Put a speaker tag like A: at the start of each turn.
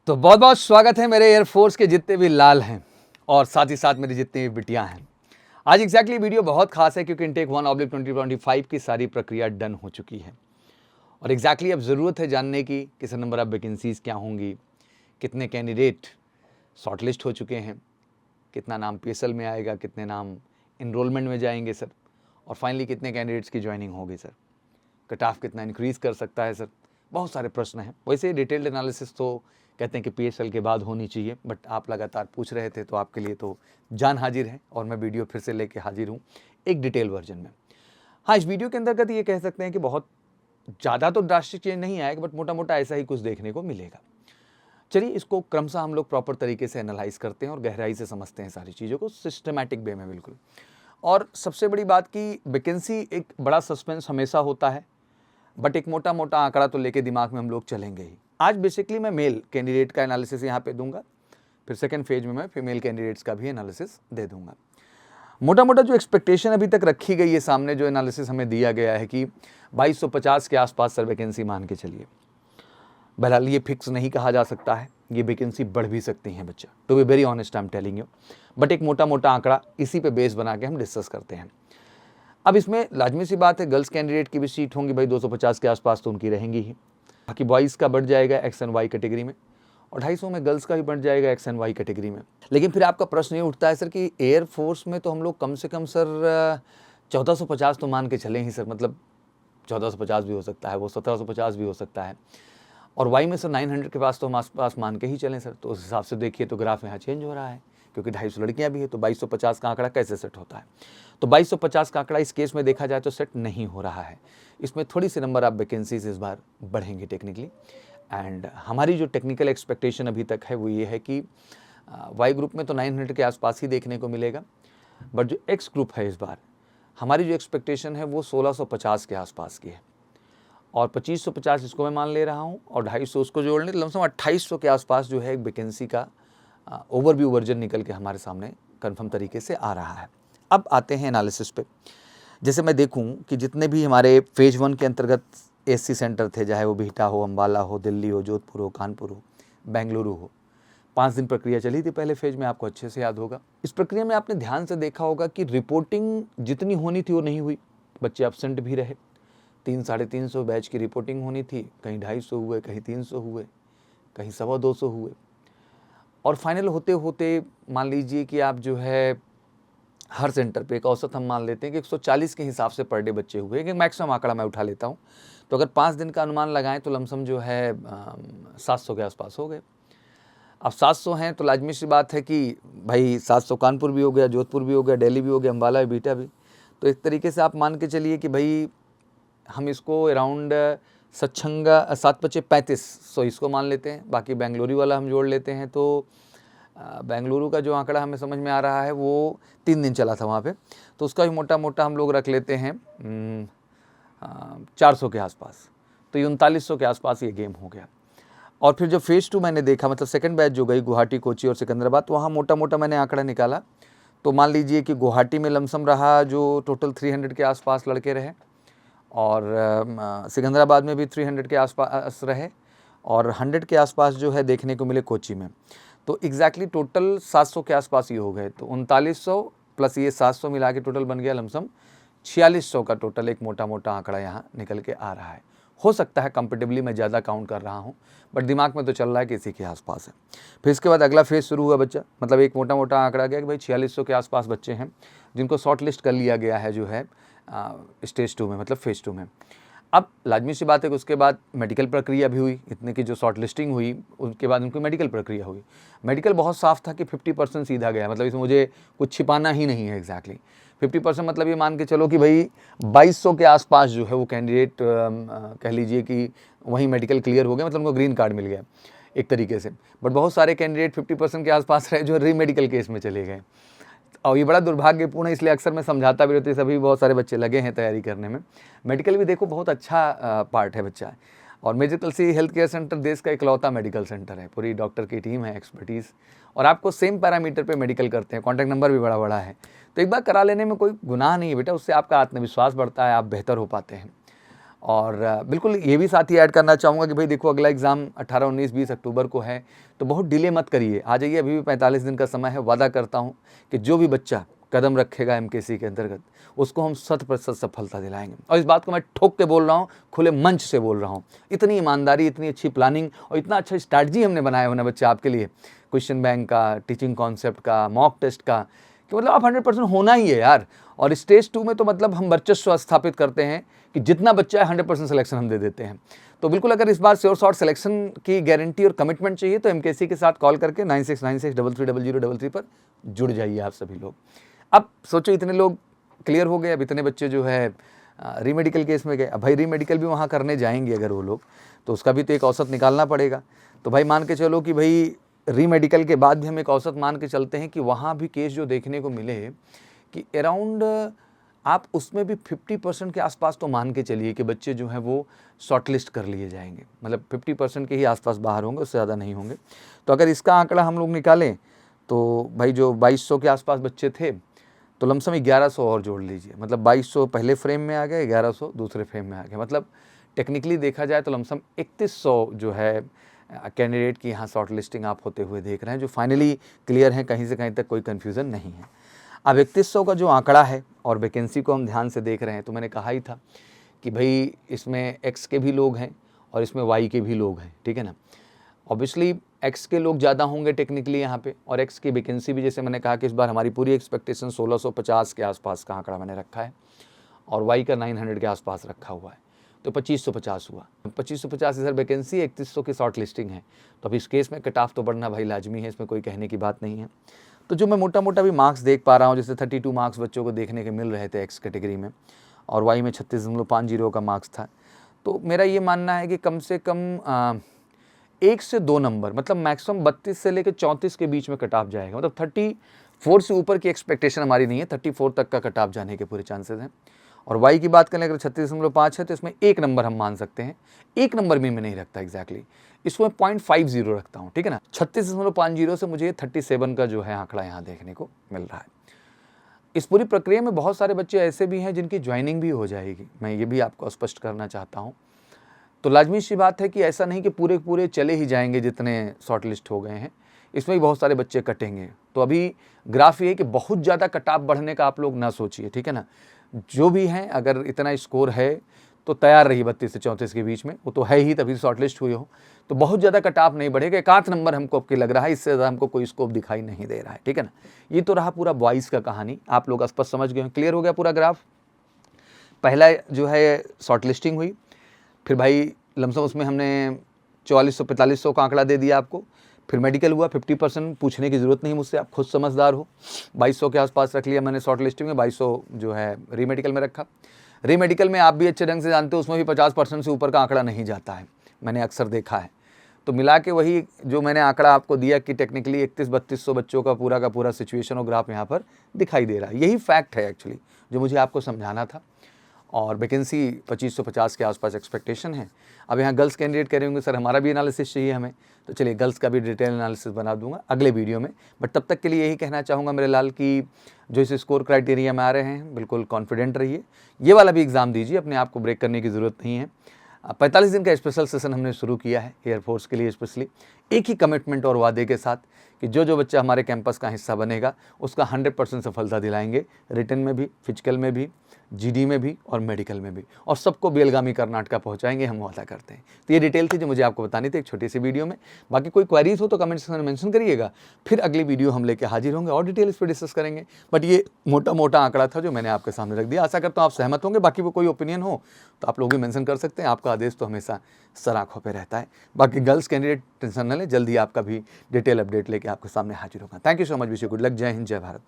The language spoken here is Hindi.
A: तो बहुत बहुत स्वागत है मेरे एयरफोर्स के जितने भी लाल हैं और साथ ही साथ मेरी जितनी भी बिटियां हैं। आज एग्जैक्टली वीडियो बहुत खास है क्योंकि इनटेक 1/2025 की सारी प्रक्रिया डन हो चुकी है और एग्जैक्टली अब ज़रूरत है जानने की किस नंबर ऑफ वैकेंसीज़ क्या होंगी, कितने कैंडिडेट शॉर्टलिस्ट हो चुके हैं, कितना नाम पीएसएल में आएगा, कितने नाम इनरोलमेंट में जाएंगे सर, और फाइनली कितने कैंडिडेट्स की ज्वाइनिंग होगी सर, कट ऑफ कितना इंक्रीज़ कर सकता है सर। बहुत सारे प्रश्न हैं। वैसे डिटेल्ड एनालिसिस तो कहते हैं कि पीएसएल के बाद होनी चाहिए, बट आप लगातार पूछ रहे थे तो आपके लिए तो जान हाजिर है और मैं वीडियो फिर से लेके हाजिर हूँ एक डिटेल वर्जन में। हाँ, इस वीडियो के अंतर्गत ये कह सकते हैं कि बहुत ज़्यादा तो ड्रास्टिक चेंज नहीं आएगा, बट मोटा मोटा ऐसा ही कुछ देखने को मिलेगा। चलिए इसको क्रमशः हम लोग प्रॉपर तरीके से एनालाइज करते हैं और गहराई से समझते हैं सारी चीज़ों को सिस्टमैटिक वे में बिल्कुल। और सबसे बड़ी बात की वैकेंसी एक बड़ा सस्पेंस हमेशा होता है, बट एक मोटा मोटा आंकड़ा तो लेके दिमाग में हम लोग चलेंगे ही। आज बेसिकली मैं मेल कैंडिडेट का एनालिसिस यहाँ पे दूंगा, फिर सेकंड फेज में मैं फीमेल कैंडिडेट्स का भी एनालिसिस दे दूंगा। मोटा मोटा जो एक्सपेक्टेशन अभी तक रखी गई है सामने, जो एनालिसिस हमें दिया गया है कि 2250 के आसपास सर वैकेंसी मान के चलिए। बहरहाल ये फिक्स नहीं कहा जा सकता है, ये वैकेंसी बढ़ भी सकती हैं बच्चा, to be very honest I am telling you, but एक मोटा मोटा आंकड़ा इसी पे बेस बना के हम डिस्कस करते हैं। अब इसमें लाजमी सी बात है, गर्ल्स कैंडिडेट की भी सीट होंगी भाई 250 के आसपास तो उनकी रहेंगी ही। बाकी बॉयज़ का बढ़ जाएगा एक्स एंड वाई कैटेगरी में, और 250 में गर्ल्स का भी बढ़ जाएगा एक्स एंड वाई कैटेगरी में। लेकिन फिर आपका प्रश्न ये उठता है सर कि एयरफोर्स में तो हम लोग कम से कम सर 1450 तो मान के चलें ही सर, मतलब 1450 भी हो सकता है, वो 1750 भी हो सकता है, और वाई में सर 900 के पास तो हम आसपास मान के ही चलें सर। तो उस हिसाब से देखिए तो ग्राफ यहाँ चेंज हो रहा है, क्योंकि 250 लड़कियाँ भी है, तो 2250 का आंकड़ा कैसे सेट होता है? तो 2250 का आंकड़ा इस केस में देखा जाए तो सेट नहीं हो रहा है। इसमें थोड़ी सी नंबर ऑफ वैकेंसीज इस बार बढ़ेंगे टेक्निकली, एंड हमारी जो टेक्निकल एक्सपेक्टेशन अभी तक है वो ये है कि वाई ग्रुप में तो 900 के आसपास ही देखने को मिलेगा, बट जो एक्स ग्रुप है इस बार हमारी जो एक्सपेक्टेशन है वो 1650 के आसपास की है, और 2550 इसको मैं मान ले रहा हूँ, और 250 उसको जोड़ने तो लमसम 2800 के आसपास जो है एक वैकेंसी का ओवरव्यू वर्जन निकल के हमारे सामने कंफर्म तरीके से आ रहा है। अब आते हैं एनालिसिस पे। जैसे मैं देखूं कि जितने भी हमारे फेज 1 के अंतर्गत एससी सेंटर थे, चाहे वो बिहटा हो, अम्बाला हो, दिल्ली हो, जोधपुर हो, कानपुर हो, बेंगलुरु हो, 5 दिन प्रक्रिया चली थी पहले फेज में, आपको अच्छे से याद होगा। इस प्रक्रिया में आपने ध्यान से देखा होगा कि रिपोर्टिंग जितनी होनी थी वो नहीं हुई, बच्चे एब्सेंट भी रहे। 300-350 बैच की रिपोर्टिंग होनी थी, कहीं 250 हुए, कहीं 300 हुए, कहीं 225 हुए, और फाइनल होते होते मान लीजिए कि आप जो है हर सेंटर पे एक औसत हम मान लेते हैं कि 140 के हिसाब से पर डे बच्चे हुए, एक मैक्सिमम आंकड़ा मैं उठा लेता हूँ। तो अगर 5 दिन का अनुमान लगाएं तो लमसम जो है 700 के आसपास हो गए। अब 700 हैं तो लाजमी सी बात है कि भाई 700 कानपुर भी हो गया, जोधपुर भी हो गया, दिल्ली भी हो गया, अम्बाला भी, बीटा भी। तो एक तरीके से आप मान के चलिए कि भाई हम इसको अराउंड 7×5=3500 इसको मान लेते हैं। बाकी बेंगलुरु वाला हम जोड़ लेते हैं तो बेंगलुरु का जो आंकड़ा हमें समझ में आ रहा है वो 3 दिन चला था वहाँ पे, तो उसका भी मोटा मोटा हम लोग रख लेते हैं 400 के आसपास। तो ये 3900 के आसपास ये गेम हो गया। और फिर जो फेज़ 2 मैंने देखा, मतलब सेकंड बैच जो गई गुवाहाटी, कोची और सिकंदराबाद, तो वहाँ मोटा मोटा मैंने आंकड़ा निकाला तो मान लीजिए कि गुवाहाटी में लमसम रहा जो टोटल 300 के आसपास लड़के रहे, और सिकंदराबाद में भी 300 के आसपास रहे, और 100 के आसपास जो है देखने को मिले कोची में। तो एग्जैक्टली टोटल 700 के आसपास ये हो गए। तो 3900 प्लस ये 700 मिला के टोटल बन गया लमसम 4600 का टोटल एक मोटा मोटा आंकड़ा यहाँ निकल के आ रहा है। हो सकता है कंपेटिबली मैं ज़्यादा काउंट कर रहा हूँ, बट दिमाग में तो चल रहा है कि इसी के आसपास है। फिर इसके बाद अगला फेज़ शुरू हुआ बच्चा, मतलब एक मोटा मोटा आंकड़ा गया कि भाई 4600 के आसपास बच्चे हैं जिनको शॉर्ट लिस्ट कर लिया गया है जो है स्टेज 2 में, मतलब फेज़ 2 में। अब लाजमी सी बात है कि उसके बाद मेडिकल प्रक्रिया भी हुई, इतने की जो शॉर्ट लिस्टिंग हुई उसके बाद उनकी मेडिकल प्रक्रिया हुई। मेडिकल बहुत साफ था कि 50% सीधा गया, मतलब इसमें मुझे कुछ छिपाना ही नहीं है। एग्जैक्टली 50% मतलब ये मान के चलो कि भाई 2200 के आसपास जो है वो कैंडिडेट कह लीजिए कि वहीं मेडिकल क्लियर हो गया, मतलब उनको ग्रीन कार्ड मिल गया एक तरीके से। बट बहुत सारे कैंडिडेट 50% के आसपास रहे जो री मेडिकल केस में चले गए, और ये बड़ा दुर्भाग्यपूर्ण है, इसलिए अक्सर मैं समझाता भी रहती हूँ, सभी बहुत सारे बच्चे लगे हैं तैयारी करने में। मेडिकल भी देखो बहुत अच्छा पार्ट है बच्चा, और मेडिकल से हेल्थ केयर सेंटर देश का इकलौता मेडिकल सेंटर है, पूरी डॉक्टर की टीम है, एक्सपर्टीज़, और आपको सेम पैरामीटर पे मेडिकल करते हैं, कॉन्टैक्ट नंबर भी बड़ा बड़ा है। तो एक बार करा लेने में कोई गुनाह नहीं है बेटा, उससे आपका आत्मविश्वास बढ़ता है, आप बेहतर हो पाते हैं। और बिल्कुल ये भी साथ ही ऐड करना चाहूँगा कि भाई देखो अगला एग्ज़ाम 18, 19, 20 अक्टूबर को है, तो बहुत डिले मत करिए, आ जाइए, अभी भी 45 दिन का समय है। वादा करता हूँ कि जो भी बच्चा कदम रखेगा एमकेसी के अंतर्गत उसको हम 100% सफलता दिलाएंगे। और इस बात को मैं ठोक के बोल रहा हूँ, खुले मंच से बोल रहा हूँ। इतनी ईमानदारी, इतनी अच्छी प्लानिंग और इतना अच्छा स्ट्रैटेजी हमने बनाया हो ना बच्चे आपके लिए, क्वेश्चन बैंक का, टीचिंग कॉन्सेप्ट का, मॉक टेस्ट का, कि मतलब आप 100% होना ही है यार। और स्टेज 2 में तो मतलब हम वर्चस्व स्थापित करते हैं कि जितना बच्चा है 100% सिलेक्शन हम दे देते हैं। तो बिल्कुल अगर इस बार श्योर शॉर्ट सिलेक्शन की गारंटी और कमिटमेंट चाहिए तो एमकेसी के साथ कॉल करके 9696330033 पर जुड़ जाइए आप सभी लोग। अब सोचो इतने लोग क्लियर हो गए, अब इतने बच्चे जो है रीमेडिकल केस में गए। अब भाई रीमेडिकल भी वहाँ करने जाएंगे अगर वो लोग, तो उसका भी तो एक औसत निकालना पड़ेगा। तो भाई मान के चलो कि भाई रीमेडिकल के बाद भी हम एक औसत मान के चलते हैं कि वहाँ भी केस जो देखने को मिले कि अराउंड आप उसमें भी 50% के आसपास तो मान के चलिए कि बच्चे जो हैं वो शॉर्टलिस्ट कर लिए जाएंगे, मतलब 50% के ही आसपास बाहर होंगे, उससे ज़्यादा नहीं होंगे। तो अगर इसका आंकड़ा हम लोग निकालें तो भाई जो 2200 के आसपास बच्चे थे, तो लमसम 1100 और जोड़ लीजिए, मतलब 2200 पहले फ्रेम में आ गए, 1100 दूसरे फ्रेम में आ गए। मतलब टेक्निकली देखा जाए तो लमसम 3100 जो है कैंडिडेट की यहाँ शॉर्ट लिस्टिंग आप होते हुए देख रहे हैं, जो फाइनली क्लियर हैं, कहीं से कहीं तक कोई कन्फ्यूज़न नहीं है। अब 3100 का जो आंकड़ा है और वैकेंसी को हम ध्यान से देख रहे हैं, तो मैंने कहा ही था कि भाई इसमें एक्स के भी लोग हैं और इसमें वाई के भी लोग हैं, ठीक है ना। ऑब्वियसली एक्स के लोग ज़्यादा होंगे टेक्निकली यहाँ पे, और एक्स की वैकेंसी भी, जैसे मैंने कहा कि इस बार हमारी पूरी एक्सपेक्टेशन 1650 के आसपास का आंकड़ा मैंने रखा है और वाई का 900 के आसपास रखा हुआ है, तो 2550 हुआ। 2550 इधर वैकेंसी, 3100 की शॉर्ट लिस्टिंग है। तो अब इस केस में कट ऑफ तो बढ़ना भाई लाजमी है, इसमें कोई कहने की बात नहीं है। तो जो मैं मोटा मोटा भी मार्क्स देख पा रहा हूँ, जैसे 32 मार्क्स बच्चों को देखने के मिल रहे थे एक्स कैटेगरी में, और वाई में 36.50 का मार्क्स था। तो मेरा ये मानना है कि कम से कम 1 से 2 नंबर, मतलब मैक्सिमम 32 से लेकर 34 के बीच में कट ऑफ जाएगा। मतलब 34 से ऊपर की एक्सपेक्टेशन हमारी नहीं है, 34 तक का कट ऑफ जाने के पूरे चांसेस हैं। और वाई की बात करें अगर 36.5 है तो इसमें 1 नंबर हम मान सकते हैं। 1 नंबर भी मैं नहीं रखता एग्जैक्टली, इसको मैं 0.50 रखता हूँ, ठीक है ना। 36.50 से मुझे 37 का जो है आंकड़ा यहाँ देखने को मिल रहा है। इस पूरी प्रक्रिया में बहुत सारे बच्चे ऐसे भी हैं जिनकी ज्वाइनिंग भी हो जाएगी, मैं ये भी आपको स्पष्ट करना चाहता हूँ। तो लाजमी सी बात है कि ऐसा नहीं कि पूरे पूरे चले ही जाएंगे जितने शॉर्ट लिस्ट हो गए हैं, इसमें भी बहुत सारे बच्चे कटेंगे। तो अभी ग्राफ ये है कि बहुत ज़्यादा कट ऑफ बढ़ने का आप लोग ना सोचिए, ठीक है ना। जो भी हैं अगर इतना स्कोर है तो तैयार रहिए 32 से 34 के बीच में, वो तो है ही तभी शॉर्ट लिस्ट हुई हो। तो बहुत ज़्यादा कट ऑफ नहीं बढ़ेगा, 1 नंबर हमको अब के लग रहा है, इससे ज़्यादा हमको कोई स्कोप दिखाई नहीं दे रहा है, ठीक है ना। ये तो रहा पूरा बॉयज़ का कहानी, आप लोग स्पष्ट समझ गए हैं, क्लियर हो गया पूरा ग्राफ। पहला जो है शॉर्ट लिस्टिंग हुई, फिर भाई लमसम उसमें हमने 4400-4500 का आंकड़ा दे दिया आपको। फिर मेडिकल हुआ, 50% पूछने की ज़रूरत नहीं मुझसे, आप खुद समझदार हो। 2200 के आसपास रख लिया मैंने शॉर्ट लिस्टिंग में, 2200 जो है रीमेडिकल में रखा। रीमेडिकल में आप भी अच्छे ढंग से जानते हो उसमें भी 50% से ऊपर का आंकड़ा नहीं जाता है, मैंने अक्सर देखा है। तो मिला के वही जो मैंने आंकड़ा आपको दिया कि टेक्निकली 31-3200 बच्चों का पूरा सिचुएशन और ग्राफ यहाँ पर दिखाई दे रहा है। यही फैक्ट है एक्चुअली जो मुझे आपको समझाना था। और वैकेंसी 2550 के आसपास एक्सपेक्टेशन है। अब यहाँ गर्ल्स कैंडिडेट कह रहे होंगे सर हमारा भी एनालिसिस चाहिए हमें, तो चलिए गर्ल्स का भी डिटेल एनालिसिस बना दूंगा अगले वीडियो में। बट तब तक के लिए यही कहना चाहूँगा मेरे लाल कि जो इस स्कोर क्राइटेरिया में आ रहे हैं बिल्कुल कॉन्फिडेंट रहिए, ये वाला भी एग्ज़ाम दीजिए, अपने आप को ब्रेक करने की ज़रूरत नहीं है। 45 दिन का स्पेशल सेशन हमने शुरू किया है एयरफोर्स के लिए स्पेशली, एक ही कमिटमेंट और वादे के साथ कि जो बच्चा हमारे कैंपस का हिस्सा बनेगा उसका 100% सफलता दिलाएंगे, रिटन में भी, फिजिकल में भी, जीडी में भी और मेडिकल में भी, और सबको बेलगामी कर्नाटका पहुंचाएंगे, हम वादा करते हैं। तो ये डिटेल थी जो मुझे आपको बतानी थी एक छोटी सी वीडियो में। बाकी कोई क्वेरीज हो तो कमेंट सेक्शन में मेंशन करिएगा, फिर अगली वीडियो हम लेके हाजिर होंगे और डिटेल इस पर डिस्कस करेंगे। बट ये मोटा आंकड़ा था जो मैंने आपके सामने रख दिया, आशा करता हूँ आप सहमत होंगे। बाकी वो कोई ओपिनियन हो तो आप लोग भी मेंशन कर सकते हैं, आपका आदेश तो हमेशा सर आँखों पे रहता है। बाकी गर्ल्स कैंडिडेट टेंशन न लें, जल्दी आपका भी डिटेल अपडेट लेके आपके सामने हाजिर होगा। Thank you so much, wish you good luck, जय हिंद, जय भारत।